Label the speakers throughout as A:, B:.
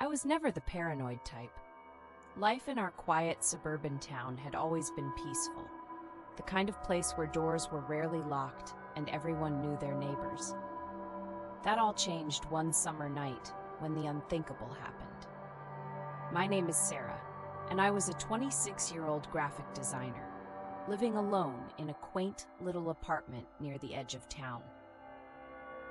A: I was never the paranoid type. Life in our quiet suburban town had always been peaceful, the kind of place where doors were rarely locked and everyone knew their neighbors. That all changed one summer night when the unthinkable happened. My name is Sarah, and I was a 26-year-old graphic designer, living alone in a quaint little apartment near the edge of town.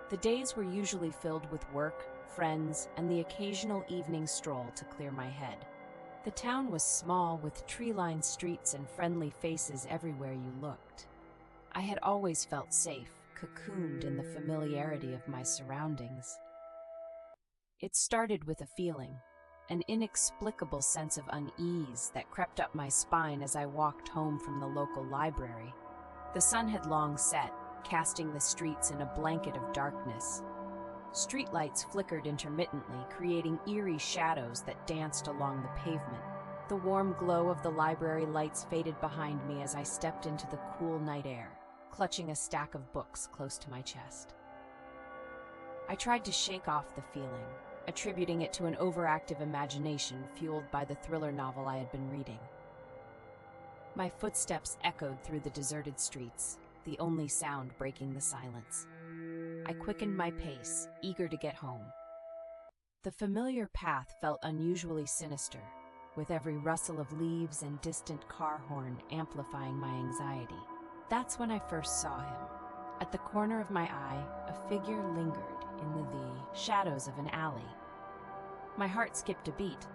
A: The days were usually filled with work, friends, and the occasional evening stroll to clear my head. The town was small, with tree-lined streets and friendly faces everywhere you looked. I had always felt safe, cocooned in the familiarity of my surroundings. It started with a feeling, an inexplicable sense of unease that crept up my spine as I walked home from the local library. The sun had long set, casting the streets in a blanket of darkness. Streetlights flickered intermittently, creating eerie shadows that danced along the pavement. The warm glow of the library lights faded behind me as I stepped into the cool night air, clutching a stack of books close to my chest. I tried to shake off the feeling, attributing it to an overactive imagination fueled by the thriller novel I had been reading. My footsteps echoed through the deserted streets, the only sound breaking the silence. I quickened my pace, eager to get home. The familiar path felt unusually sinister, with every rustle of leaves and distant car horn amplifying my anxiety. That's when I first saw him. At the corner of my eye, a figure lingered in the shadows of an alley. My heart skipped a beat,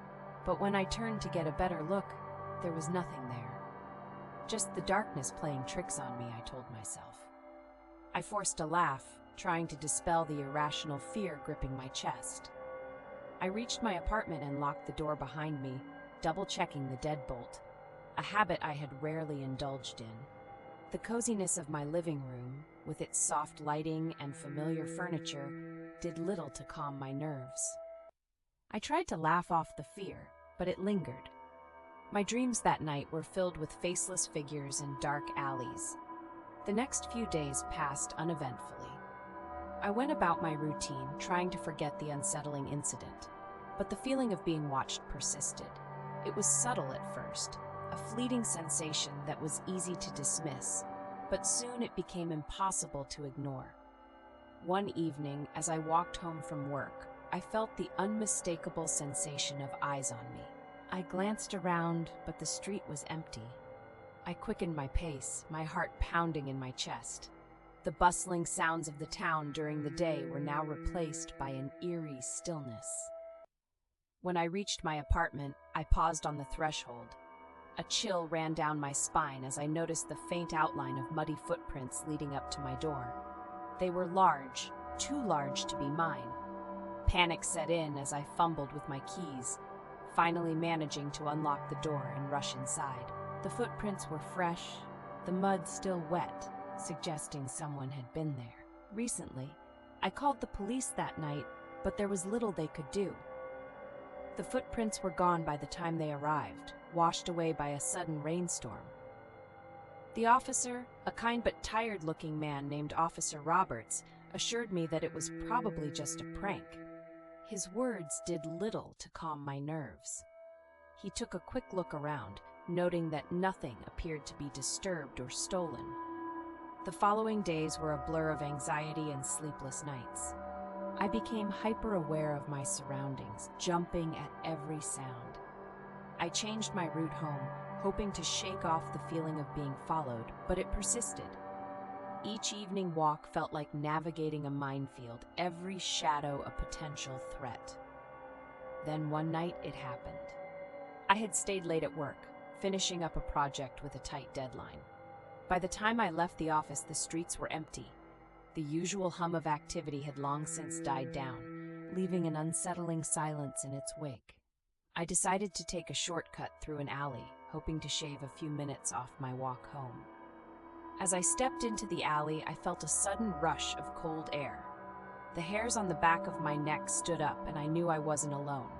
A: but when I turned to get a better look, there was nothing there. Just the darkness playing tricks on me, I told myself. I forced a laugh, trying to dispel the irrational fear gripping my chest. I reached my apartment and locked the door behind me, double-checking the deadbolt, a habit I had rarely indulged in. The coziness of my living room, with its soft lighting and familiar furniture, did little to calm my nerves. I tried to laugh off the fear, but it lingered. My dreams that night were filled with faceless figures and dark alleys. The next few days passed uneventfully. I went about my routine, trying to forget the unsettling incident, but the feeling of being watched persisted. It was subtle at first, a fleeting sensation that was easy to dismiss, but soon it became impossible to ignore. One evening, as I walked home from work, I felt the unmistakable sensation of eyes on me. I glanced around, but the street was empty. I quickened my pace, my heart pounding in my chest. The bustling sounds of the town during the day were now replaced by an eerie stillness. When I reached my apartment, I paused on the threshold. A chill ran down my spine as I noticed the faint outline of muddy footprints leading up to my door. They were large, too large to be mine. Panic set in as I fumbled with my keys, finally managing to unlock the door and rush inside. The footprints were fresh, the mud still wet, suggesting someone had been there. Recently, I called the police that night, but there was little they could do. The footprints were gone by the time they arrived, washed away by a sudden rainstorm. The officer, a kind but tired-looking man named Officer Roberts, assured me that it was probably just a prank. His words did little to calm my nerves. He took a quick look around, noting that nothing appeared to be disturbed or stolen. The following days were a blur of anxiety and sleepless nights. I became hyper-aware of my surroundings, jumping at every sound. I changed my route home, hoping to shake off the feeling of being followed, but it persisted. Each evening walk felt like navigating a minefield, every shadow a potential threat. Then one night it happened. I had stayed late at work, finishing up a project with a tight deadline. By the time I left the office, the streets were empty. The usual hum of activity had long since died down, leaving an unsettling silence in its wake. I decided to take a shortcut through an alley, hoping to shave a few minutes off my walk home. As I stepped into the alley, I felt a sudden rush of cold air. The hairs on the back of my neck stood up, and I knew I wasn't alone.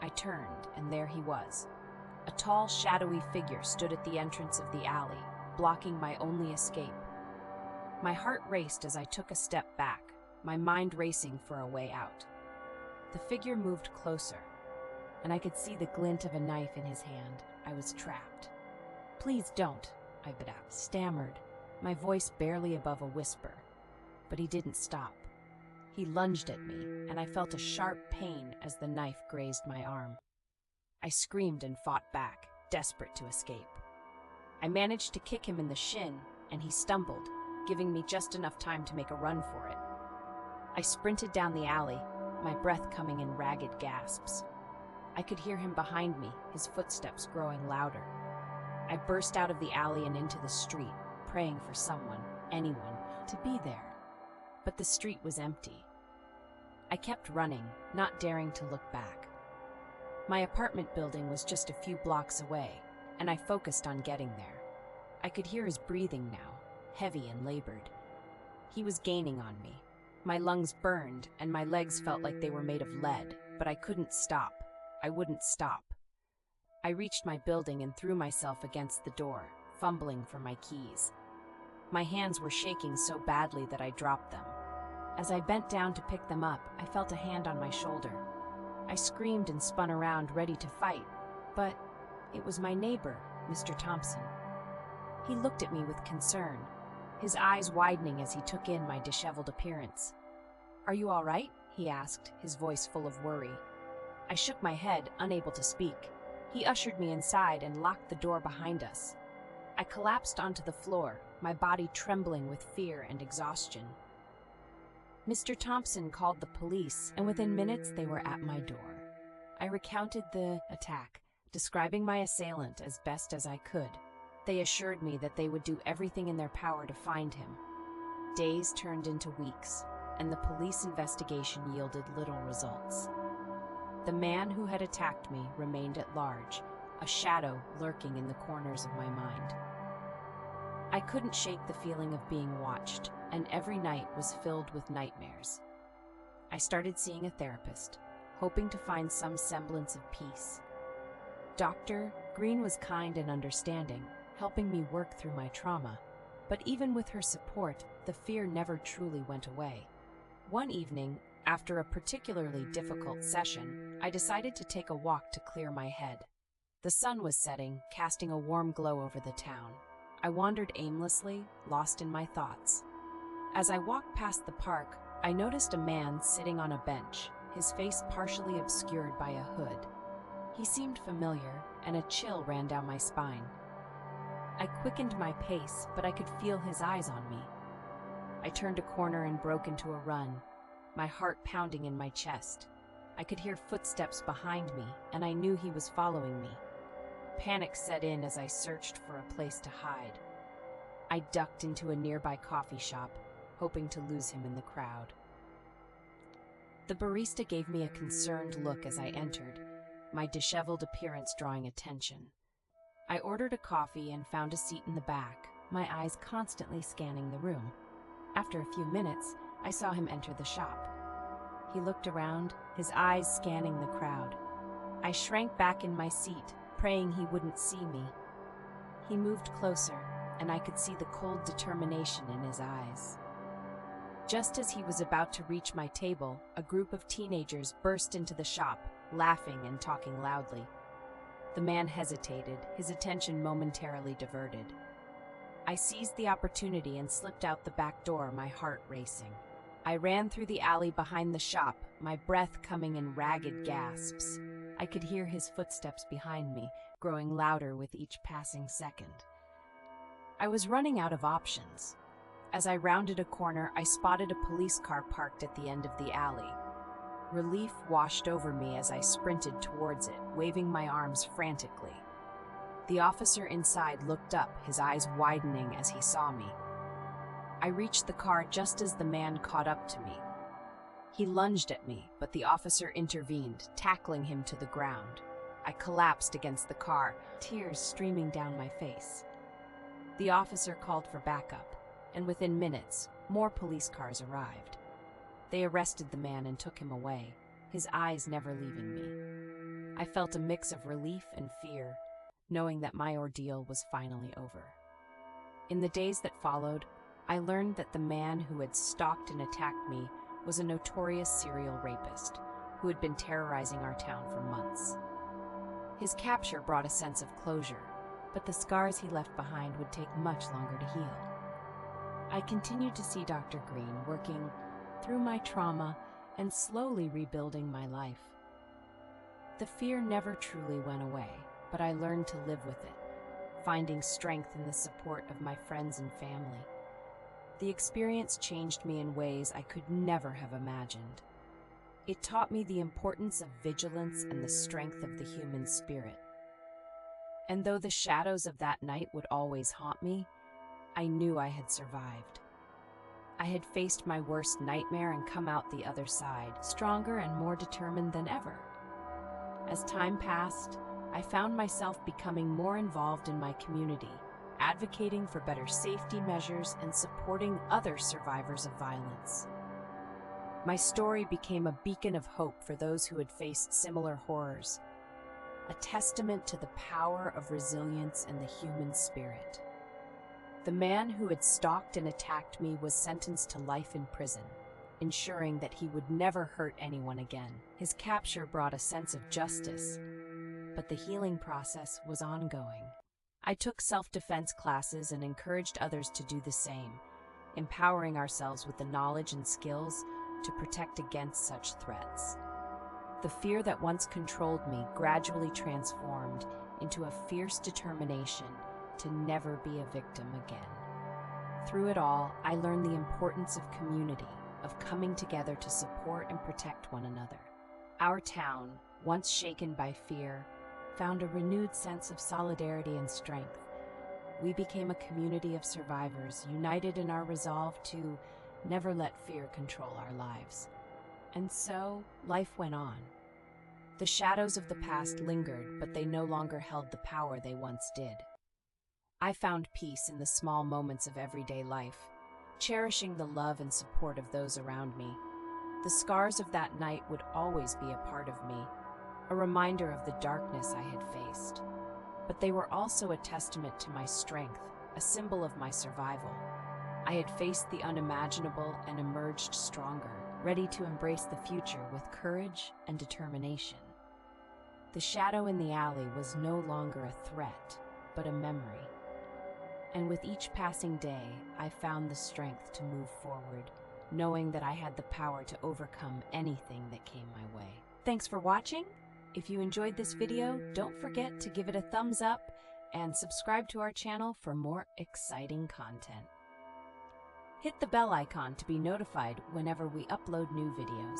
A: I turned, and there he was. A tall, shadowy figure stood at the entrance of the alley, blocking my only escape. My heart raced as I took a step back, my mind racing for a way out. The figure moved closer, and I could see the glint of a knife in his hand. I was trapped. "Please don't," I stammered, my voice barely above a whisper. But he didn't stop. He lunged at me, and I felt a sharp pain as the knife grazed my arm. I screamed and fought back, desperate to escape. I managed to kick him in the shin, and he stumbled, giving me just enough time to make a run for it. I sprinted down the alley, my breath coming in ragged gasps. I could hear him behind me, his footsteps growing louder. I burst out of the alley and into the street, praying for someone, anyone, to be there. But the street was empty. I kept running, not daring to look back. My apartment building was just a few blocks away, and I focused on getting there. I could hear his breathing now, heavy and labored. He was gaining on me. My lungs burned, and my legs felt like they were made of lead, but I couldn't stop. I wouldn't stop. I reached my building and threw myself against the door, fumbling for my keys. My hands were shaking so badly that I dropped them. As I bent down to pick them up, I felt a hand on my shoulder. I screamed and spun around, ready to fight, but it was my neighbor, Mr. Thompson. He looked at me with concern, his eyes widening as he took in my disheveled appearance. "Are you all right?" he asked, his voice full of worry. I shook my head, unable to speak. He ushered me inside and locked the door behind us. I collapsed onto the floor, my body trembling with fear and exhaustion. Mr. Thompson called the police, and within minutes they were at my door. I recounted the attack, describing my assailant as best as I could. They assured me that they would do everything in their power to find him. Days turned into weeks, and the police investigation yielded little results. The man who had attacked me remained at large, a shadow lurking in the corners of my mind. I couldn't shake the feeling of being watched, and every night was filled with nightmares. I started seeing a therapist, hoping to find some semblance of peace. Dr. Green was kind and understanding, helping me work through my trauma, but even with her support, the fear never truly went away. One evening, after a particularly difficult session, I decided to take a walk to clear my head. The sun was setting, casting a warm glow over the town. I wandered aimlessly, lost in my thoughts. As I walked past the park, I noticed a man sitting on a bench, his face partially obscured by a hood. He seemed familiar, and a chill ran down my spine. I quickened my pace, but I could feel his eyes on me. I turned a corner and broke into a run, my heart pounding in my chest. I could hear footsteps behind me, and I knew he was following me. Panic set in as I searched for a place to hide. I ducked into a nearby coffee shop, hoping to lose him in the crowd. The barista gave me a concerned look as I entered, my disheveled appearance drawing attention. I ordered a coffee and found a seat in the back, my eyes constantly scanning the room. After a few minutes, I saw him enter the shop. He looked around, his eyes scanning the crowd. I shrank back in my seat, praying he wouldn't see me. He moved closer, and I could see the cold determination in his eyes. Just as he was about to reach my table, a group of teenagers burst into the shop, laughing and talking loudly. The man hesitated, his attention momentarily diverted. I seized the opportunity and slipped out the back door, my heart racing. I ran through the alley behind the shop, my breath coming in ragged gasps. I could hear his footsteps behind me, growing louder with each passing second. I was running out of options. As I rounded a corner, I spotted a police car parked at the end of the alley. Relief washed over me as I sprinted towards it, waving my arms frantically. The officer inside looked up, his eyes widening as he saw me. I reached the car just as the man caught up to me. He lunged at me, but the officer intervened, tackling him to the ground. I collapsed against the car, tears streaming down my face. The officer called for backup, and within minutes, more police cars arrived. They arrested the man and took him away, his eyes never leaving me. I felt a mix of relief and fear, knowing that my ordeal was finally over. In the days that followed, I learned that the man who had stalked and attacked me was a notorious serial rapist who had been terrorizing our town for months. His capture brought a sense of closure, but the scars he left behind would take much longer to heal. I continued to see Dr. Green working through my trauma and slowly rebuilding my life. The fear never truly went away, but I learned to live with it, finding strength in the support of my friends and family. The experience changed me in ways I could never have imagined. It taught me the importance of vigilance and the strength of the human spirit. And though the shadows of that night would always haunt me, I knew I had survived. I had faced my worst nightmare and come out the other side, stronger and more determined than ever. As time passed, I found myself becoming more involved in my community, advocating for better safety measures and supporting other survivors of violence. My story became a beacon of hope for those who had faced similar horrors, a testament to the power of resilience and the human spirit. The man who had stalked and attacked me was sentenced to life in prison, ensuring that he would never hurt anyone again. His capture brought a sense of justice, but the healing process was ongoing. I took self-defense classes and encouraged others to do the same, empowering ourselves with the knowledge and skills to protect against such threats. The fear that once controlled me gradually transformed into a fierce determination to never be a victim again. Through it all, I learned the importance of community, of coming together to support and protect one another. Our town, once shaken by fear, found a renewed sense of solidarity and strength. We became a community of survivors, united in our resolve to never let fear control our lives. And so, life went on. The shadows of the past lingered, but they no longer held the power they once did. I found peace in the small moments of everyday life, cherishing the love and support of those around me. The scars of that night would always be a part of me, a reminder of the darkness I had faced. But they were also a testament to my strength, a symbol of my survival. I had faced the unimaginable and emerged stronger, ready to embrace the future with courage and determination. The shadow in the alley was no longer a threat, but a memory. And with each passing day, I found the strength to move forward, knowing that I had the power to overcome anything that came my way. Thanks for watching. If you enjoyed this video, don't forget to give it a thumbs up and subscribe to our channel for more exciting content. Hit the bell icon to be notified whenever we upload new videos.